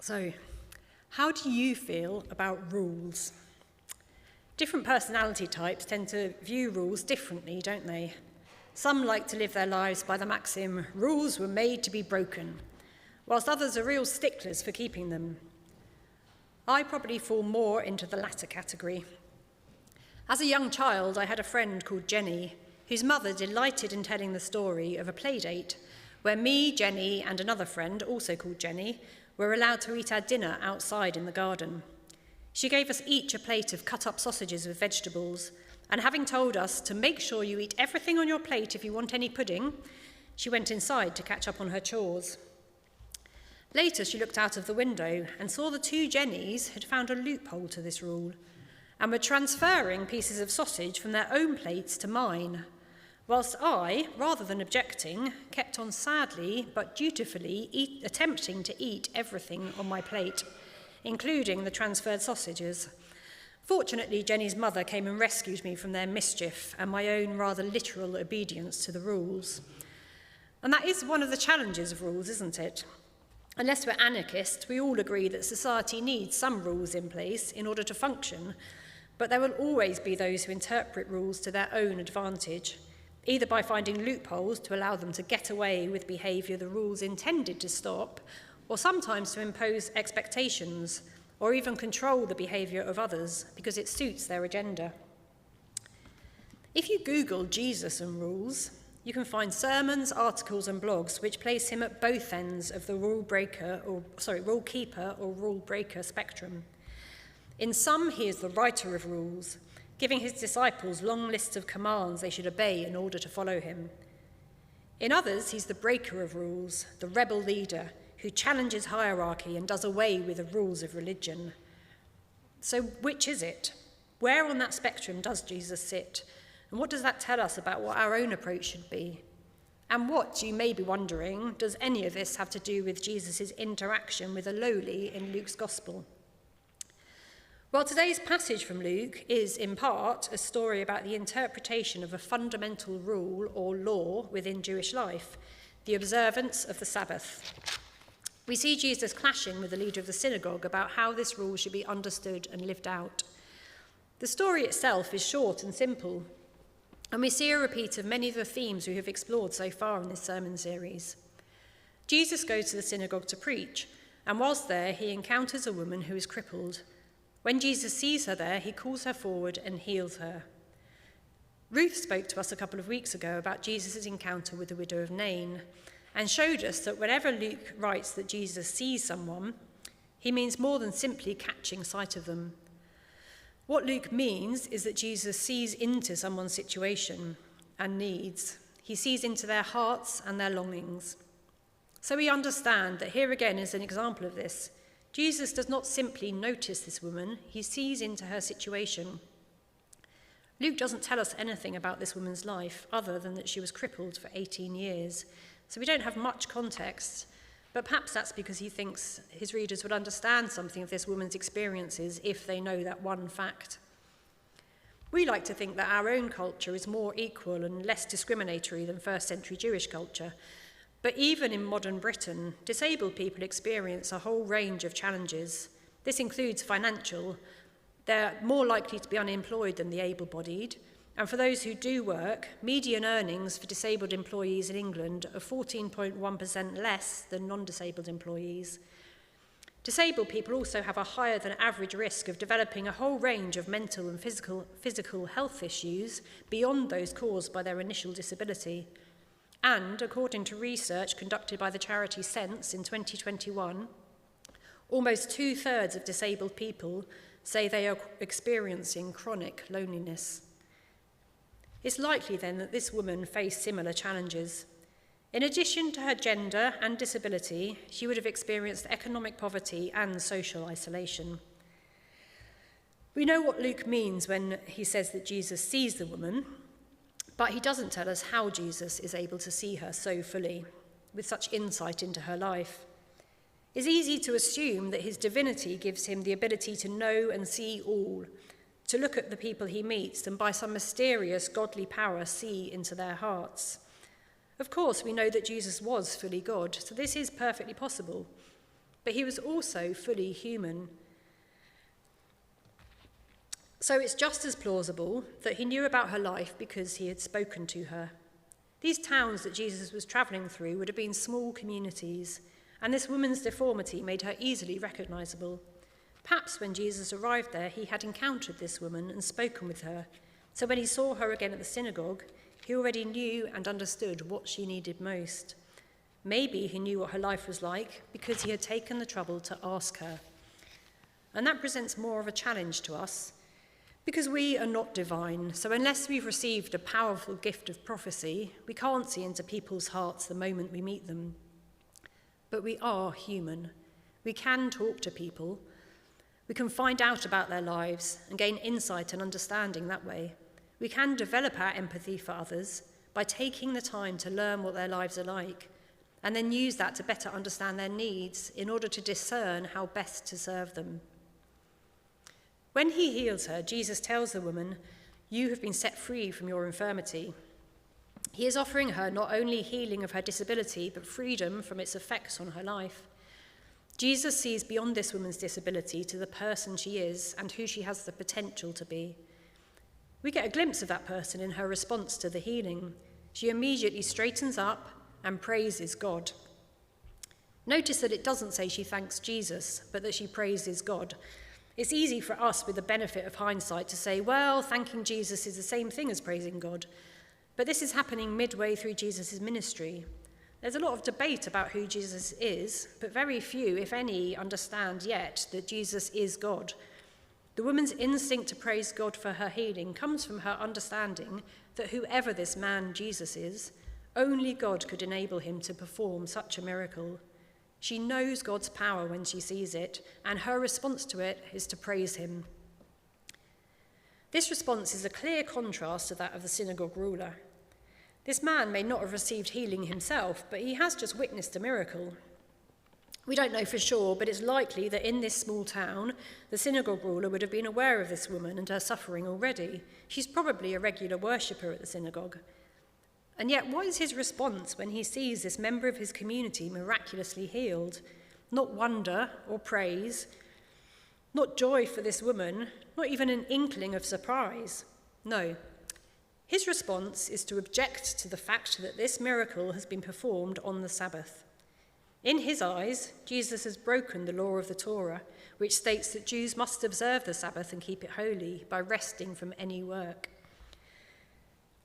So, how do you feel about rules? Different personality types tend to view rules differently, don't they? Some like to live their lives by the maxim, rules were made to be broken, whilst others are real sticklers for keeping them. I probably fall more into the latter category. As a young child, I had a friend called Jenny, whose mother delighted in telling the story of a playdate where me, Jenny, and another friend, also called Jenny, were allowed to eat our dinner outside in the garden. She gave us each a plate of cut-up sausages with vegetables, and having told us to make sure you eat everything on your plate if you want any pudding, she went inside to catch up on her chores. Later, she looked out of the window and saw the two Jennies had found a loophole to this rule and were transferring pieces of sausage from their own plates to mine, whilst I, rather than objecting, kept on sadly but dutifully attempting to eat everything on my plate, including the transferred sausages. Fortunately, Jenny's mother came and rescued me from their mischief and my own rather literal obedience to the rules. And that is one of the challenges of rules, isn't it? Unless we're anarchists, we all agree that society needs some rules in place in order to function, but there will always be those who interpret rules to their own advantage, either by finding loopholes to allow them to get away with behaviour the rules intended to stop, or sometimes to impose expectations, or even control the behaviour of others because it suits their agenda. If you Google Jesus and rules, you can find sermons, articles and blogs which place him at both ends of the rule keeper or rule breaker spectrum. In some, he is the writer of rules, giving his disciples long lists of commands they should obey in order to follow him. In others, he's the breaker of rules, the rebel leader who challenges hierarchy and does away with the rules of religion. So which is it? Where on that spectrum does Jesus sit? And what does that tell us about what our own approach should be? And what, you may be wondering, does any of this have to do with Jesus' interaction with the lowly in Luke's Gospel? Well, today's passage from Luke is, in part, a story about the interpretation of a fundamental rule or law within Jewish life, the observance of the Sabbath. We see Jesus clashing with the leader of the synagogue about how this rule should be understood and lived out. The story itself is short and simple, and we see a repeat of many of the themes we have explored so far in this sermon series. Jesus goes to the synagogue to preach, and whilst there, he encounters a woman who is crippled. When Jesus sees her there, he calls her forward and heals her. Ruth spoke to us a couple of weeks ago about Jesus' encounter with the widow of Nain and showed us that whenever Luke writes that Jesus sees someone, he means more than simply catching sight of them. What Luke means is that Jesus sees into someone's situation and needs. He sees into their hearts and their longings. So we understand that here again is an example of this. Jesus does not simply notice this woman, he sees into her situation. Luke doesn't tell us anything about this woman's life other than that she was crippled for 18 years. So we don't have much context, but perhaps that's because he thinks his readers would understand something of this woman's experiences if they know that one fact. We like to think that our own culture is more equal and less discriminatory than first century Jewish culture. But even in modern Britain, disabled people experience a whole range of challenges. This includes financial. They're more likely to be unemployed than the able-bodied. And for those who do work, median earnings for disabled employees in England are 14.1% less than non-disabled employees. Disabled people also have a higher than average risk of developing a whole range of mental and physical health issues beyond those caused by their initial disability. And, according to research conducted by the charity Sense in 2021, almost 2/3 of disabled people say they are experiencing chronic loneliness. It's likely then that this woman faced similar challenges. In addition to her gender and disability, she would have experienced economic poverty and social isolation. We know what Luke means when he says that Jesus sees the woman, but he doesn't tell us how Jesus is able to see her so fully, with such insight into her life. It's easy to assume that his divinity gives him the ability to know and see all, to look at the people he meets and by some mysterious godly power see into their hearts. Of course, we know that Jesus was fully God, so this is perfectly possible. but he was also fully human. So it's just as plausible that he knew about her life because he had spoken to her. These towns that Jesus was travelling through would have been small communities, and this woman's deformity made her easily recognisable. Perhaps when Jesus arrived there, he had encountered this woman and spoken with her, so when he saw her again at the synagogue, he already knew and understood what she needed most. Maybe he knew what her life was like because he had taken the trouble to ask her. And that presents more of a challenge to us, because we are not divine, so unless we've received a powerful gift of prophecy, we can't see into people's hearts the moment we meet them. But we are human. We can talk to people. We can find out about their lives and gain insight and understanding that way. We can develop our empathy for others by taking the time to learn what their lives are like, and then use that to better understand their needs in order to discern how best to serve them. When he heals her, Jesus tells the woman, "You have been set free from your infirmity." He is offering her not only healing of her disability, but freedom from its effects on her life. Jesus sees beyond this woman's disability to the person she is and who she has the potential to be. We get a glimpse of that person in her response to the healing. She immediately straightens up and praises God. Notice that it doesn't say she thanks Jesus, but that she praises God. It's easy for us, with the benefit of hindsight, to say, well, thanking Jesus is the same thing as praising God. But this is happening midway through Jesus' ministry. There's a lot of debate about who Jesus is, but very few, if any, understand yet that Jesus is God. The woman's instinct to praise God for her healing comes from her understanding that whoever this man Jesus is, only God could enable him to perform such a miracle. She knows God's power when she sees it, and her response to it is to praise him. This response is a clear contrast to that of the synagogue ruler. This man may not have received healing himself, but he has just witnessed a miracle. We don't know for sure, but it's likely that in this small town, the synagogue ruler would have been aware of this woman and her suffering already. She's probably a regular worshipper at the synagogue. And yet, what is his response when he sees this member of his community miraculously healed? Not wonder or praise, not joy for this woman, not even an inkling of surprise. No. His response is to object to the fact that this miracle has been performed on the Sabbath. In his eyes, Jesus has broken the law of the Torah, which states that Jews must observe the Sabbath and keep it holy by resting from any work.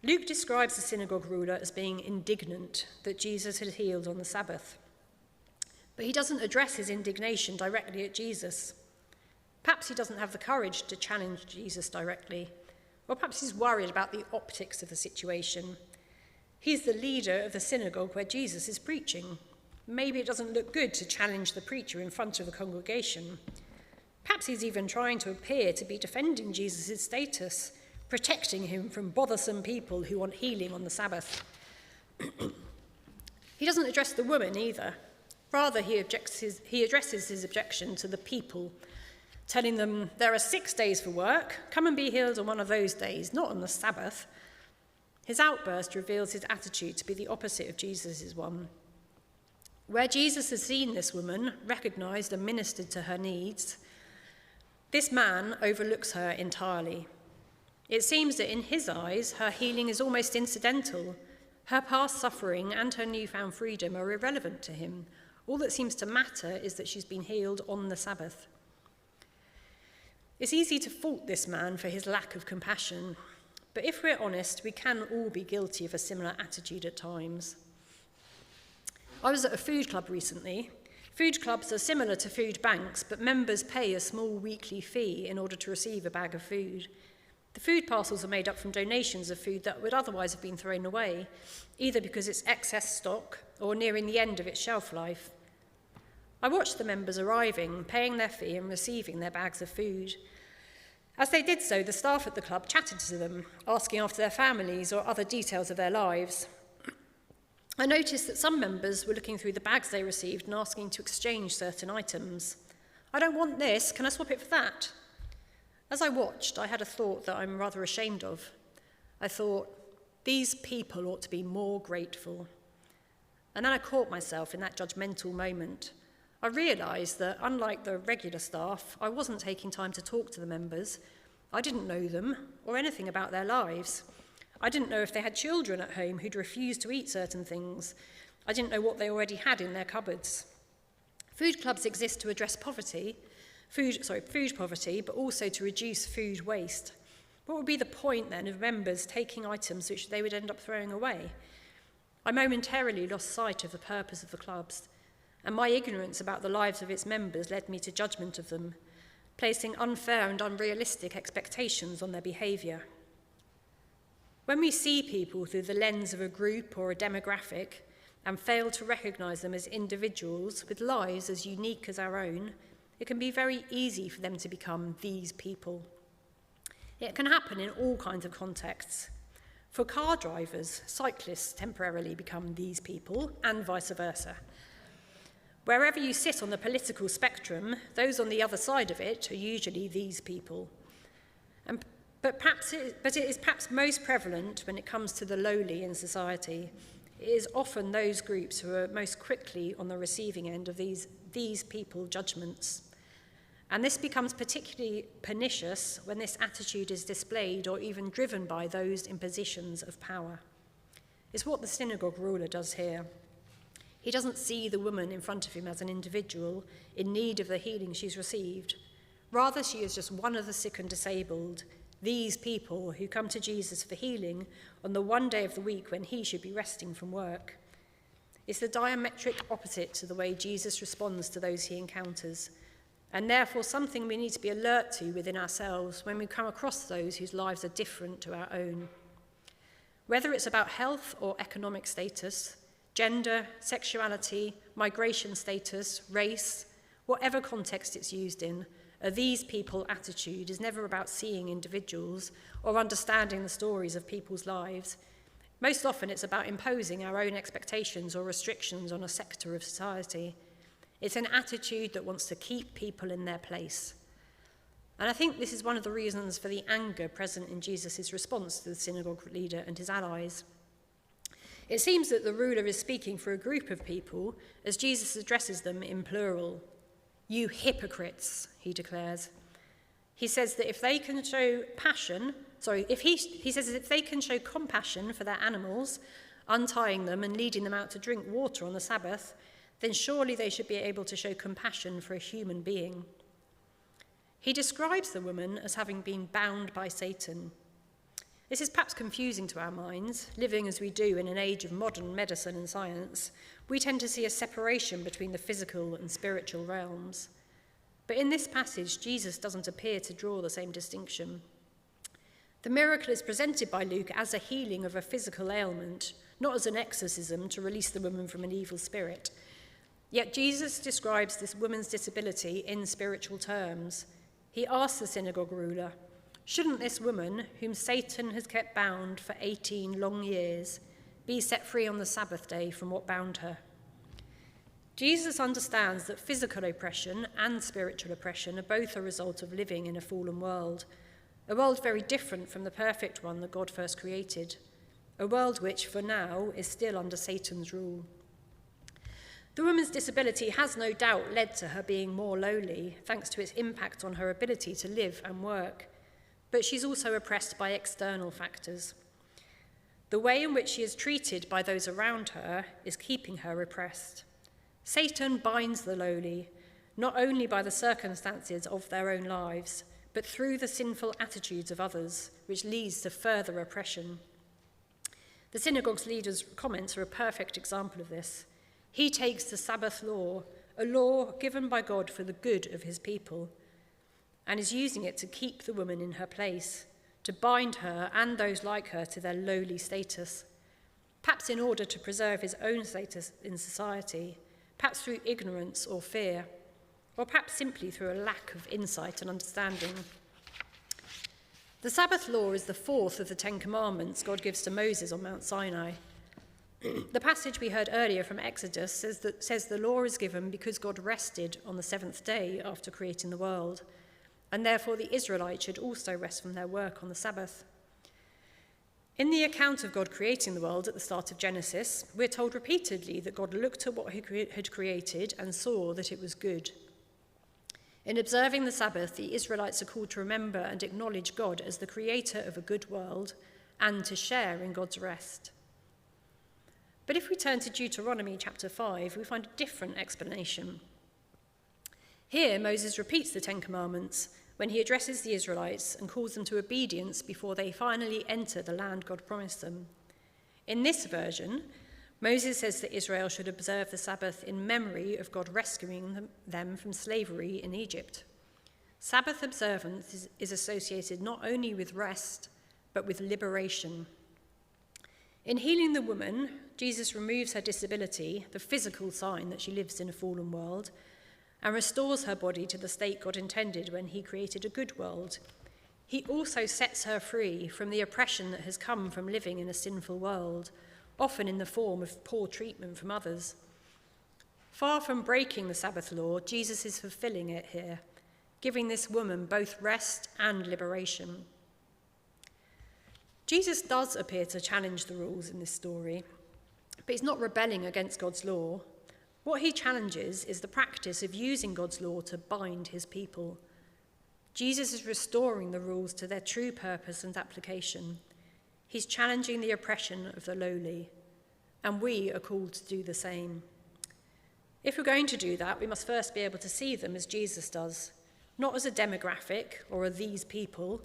Luke describes the synagogue ruler as being indignant that Jesus had healed on the Sabbath. But he doesn't address his indignation directly at Jesus. Perhaps he doesn't have the courage to challenge Jesus directly, or perhaps he's worried about the optics of the situation. He's the leader of the synagogue where Jesus is preaching. Maybe it doesn't look good to challenge the preacher in front of the congregation. Perhaps he's even trying to appear to be defending Jesus' status, protecting him from bothersome people who want healing on the Sabbath. He doesn't address the woman either. Rather, he addresses his objection to the people, telling them, there are 6 days for work, come and be healed on one of those days, not on the Sabbath. His outburst reveals his attitude to be the opposite of Jesus' one. Where Jesus has seen this woman, recognised and ministered to her needs, this man overlooks her entirely. It seems that in his eyes, her healing is almost incidental. Her past suffering and her newfound freedom are irrelevant to him. All that seems to matter is that she's been healed on the Sabbath. It's easy to fault this man for his lack of compassion, but if we're honest, we can all be guilty of a similar attitude at times. I was at a food club recently. Food clubs are similar to food banks, but members pay a small weekly fee in order to receive a bag of food. The food parcels are made up from donations of food that would otherwise have been thrown away, either because it's excess stock or nearing the end of its shelf life. I watched the members arriving, paying their fee and receiving their bags of food. As they did so, the staff at the club chatted to them, asking after their families or other details of their lives. I noticed that some members were looking through the bags they received and asking to exchange certain items. I don't want this, can I swap it for that? As I watched, I had a thought that I'm rather ashamed of. I thought, these people ought to be more grateful. And then I caught myself in that judgmental moment. I realised that, unlike the regular staff, I wasn't taking time to talk to the members. I didn't know them or anything about their lives. I didn't know if they had children at home who'd refused to eat certain things. I didn't know what they already had in their cupboards. Food clubs exist to address food poverty, but also to reduce food waste. What would be the point then of members taking items which they would end up throwing away? I momentarily lost sight of the purpose of the clubs, and my ignorance about the lives of its members led me to judgment of them, placing unfair and unrealistic expectations on their behaviour. When we see people through the lens of a group or a demographic and fail to recognise them as individuals with lives as unique as our own, it can be very easy for them to become these people. It can happen in all kinds of contexts. For car drivers, cyclists temporarily become these people, and vice versa. Wherever you sit on the political spectrum, those on the other side of it are usually these people. But it is perhaps most prevalent when it comes to the lowly in society. It is often those groups who are most quickly on the receiving end of these people judgments. And this becomes particularly pernicious when this attitude is displayed or even driven by those in positions of power. It's what the synagogue ruler does here. He doesn't see the woman in front of him as an individual in need of the healing she's received. Rather, she is just one of the sick and disabled, these people who come to Jesus for healing on the one day of the week when he should be resting from work. It's the diametric opposite to the way Jesus responds to those he encounters, and therefore something we need to be alert to within ourselves when we come across those whose lives are different to our own. Whether it's about health or economic status, gender, sexuality, migration status, race, whatever context it's used in, a these people attitude is never about seeing individuals or understanding the stories of people's lives. Most often it's about imposing our own expectations or restrictions on a sector of society. It's an attitude that wants to keep people in their place. And I think this is one of the reasons for the anger present in Jesus' response to the synagogue leader and his allies. It seems that the ruler is speaking for a group of people as Jesus addresses them in plural. You hypocrites, he declares. He says that if they can show if they can show compassion for their animals, untying them and leading them out to drink water on the Sabbath, then surely they should be able to show compassion for a human being. He describes the woman as having been bound by Satan. This is perhaps confusing to our minds. Living as we do in an age of modern medicine and science, we tend to see a separation between the physical and spiritual realms. But in this passage, Jesus doesn't appear to draw the same distinction. The miracle is presented by Luke as a healing of a physical ailment, not as an exorcism to release the woman from an evil spirit. Yet Jesus describes this woman's disability in spiritual terms. He asks the synagogue ruler, shouldn't this woman, whom Satan has kept bound for 18 long years, be set free on the Sabbath day from what bound her? Jesus understands that physical oppression and spiritual oppression are both a result of living in a fallen world, a world very different from the perfect one that God first created, a world which, for now, is still under Satan's rule. The woman's disability has no doubt led to her being more lowly, thanks to its impact on her ability to live and work. But she's also oppressed by external factors. The way in which she is treated by those around her is keeping her oppressed. Satan binds the lowly, not only by the circumstances of their own lives, but through the sinful attitudes of others, which leads to further oppression. The synagogue's leader's comments are a perfect example of this. He takes the Sabbath law, a law given by God for the good of his people, and is using it to keep the woman in her place, to bind her and those like her to their lowly status, perhaps in order to preserve his own status in society, perhaps through ignorance or fear, or perhaps simply through a lack of insight and understanding. The Sabbath law is the fourth of the 10 Commandments God gives to Moses on Mount Sinai. The passage we heard earlier from Exodus says the law is given because God rested on the seventh day after creating the world, and therefore the Israelites should also rest from their work on the Sabbath. In the account of God creating the world at the start of Genesis, we're told repeatedly that God looked at what he had created and saw that it was good. In observing the Sabbath, the Israelites are called to remember and acknowledge God as the creator of a good world and to share in God's rest. But if we turn to Deuteronomy chapter 5, we find a different explanation. Here, Moses repeats the Ten Commandments when he addresses the Israelites and calls them to obedience before they finally enter the land God promised them. In this version, Moses says that Israel should observe the Sabbath in memory of God rescuing them from slavery in Egypt. Sabbath observance is associated not only with rest, but with liberation. In healing the woman, Jesus removes her disability, the physical sign that she lives in a fallen world, and restores her body to the state God intended when he created a good world. He also sets her free from the oppression that has come from living in a sinful world, often in the form of poor treatment from others. Far from breaking the Sabbath law, Jesus is fulfilling it here, giving this woman both rest and liberation. Jesus does appear to challenge the rules in this story, but he's not rebelling against God's law. What he challenges is the practice of using God's law to bind his people. Jesus is restoring the rules to their true purpose and application. He's challenging the oppression of the lowly, and we are called to do the same. If we're going to do that, we must first be able to see them as Jesus does, not as a demographic or a these people,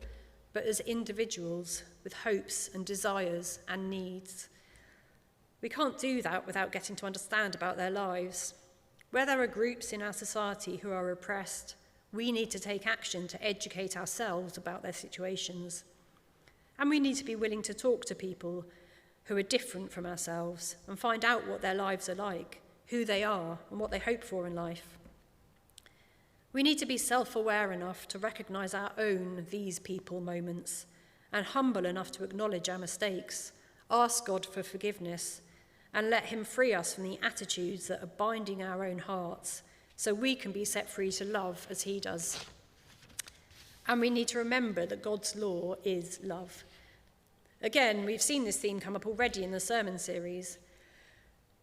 but as individuals with hopes and desires and needs. We can't do that without getting to understand about their lives. Where there are groups in our society who are oppressed, we need to take action to educate ourselves about their situations. And we need to be willing to talk to people who are different from ourselves and find out what their lives are like, who they are, and what they hope for in life. We need to be self-aware enough to recognise our own these people moments and humble enough to acknowledge our mistakes, ask God for forgiveness, and let him free us from the attitudes that are binding our own hearts so we can be set free to love as he does. And we need to remember that God's law is love. Again, we've seen this theme come up already in the sermon series.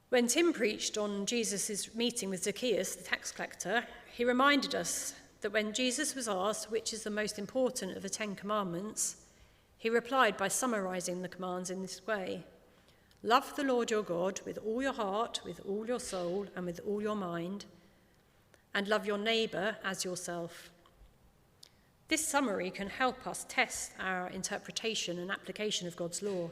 When Tim preached on Jesus' meeting with Zacchaeus, the tax collector, he reminded us that when Jesus was asked which is the most important of the 10 Commandments, he replied by summarising the commands in this way: love the Lord your God with all your heart, with all your soul, and with all your mind, and love your neighbour as yourself. This summary can help us test our interpretation and application of God's law.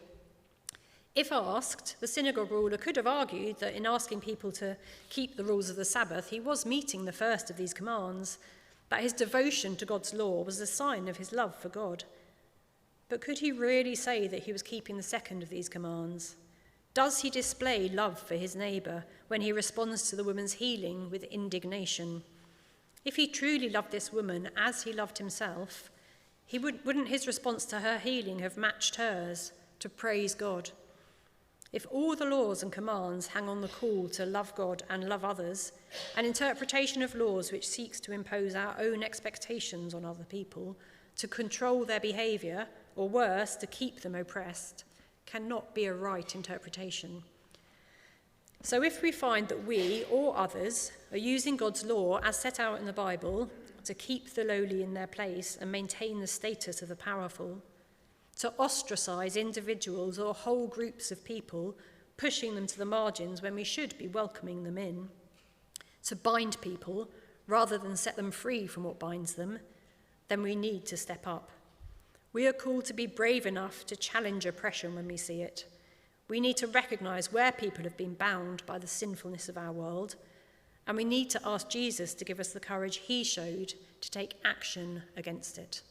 If asked, the synagogue ruler could have argued that in asking people to keep the rules of the Sabbath, he was meeting the first of these commands, that his devotion to God's law was a sign of his love for God. But could he really say that he was keeping the second of these commands? Does he display love for his neighbour when he responds to the woman's healing with indignation? If he truly loved this woman as he loved himself, wouldn't his response to her healing have matched hers, to praise God? If all the laws and commands hang on the call to love God and love others, an interpretation of laws which seeks to impose our own expectations on other people, to control their behaviour, or worse, to keep them oppressed, cannot be a right interpretation. So if we find that we or others are using God's law as set out in the Bible to keep the lowly in their place and maintain the status of the powerful, to ostracise individuals or whole groups of people, pushing them to the margins when we should be welcoming them in, to bind people rather than set them free from what binds them, then we need to step up. We are called to be brave enough to challenge oppression when we see it. We need to recognise where people have been bound by the sinfulness of our world, and we need to ask Jesus to give us the courage he showed to take action against it.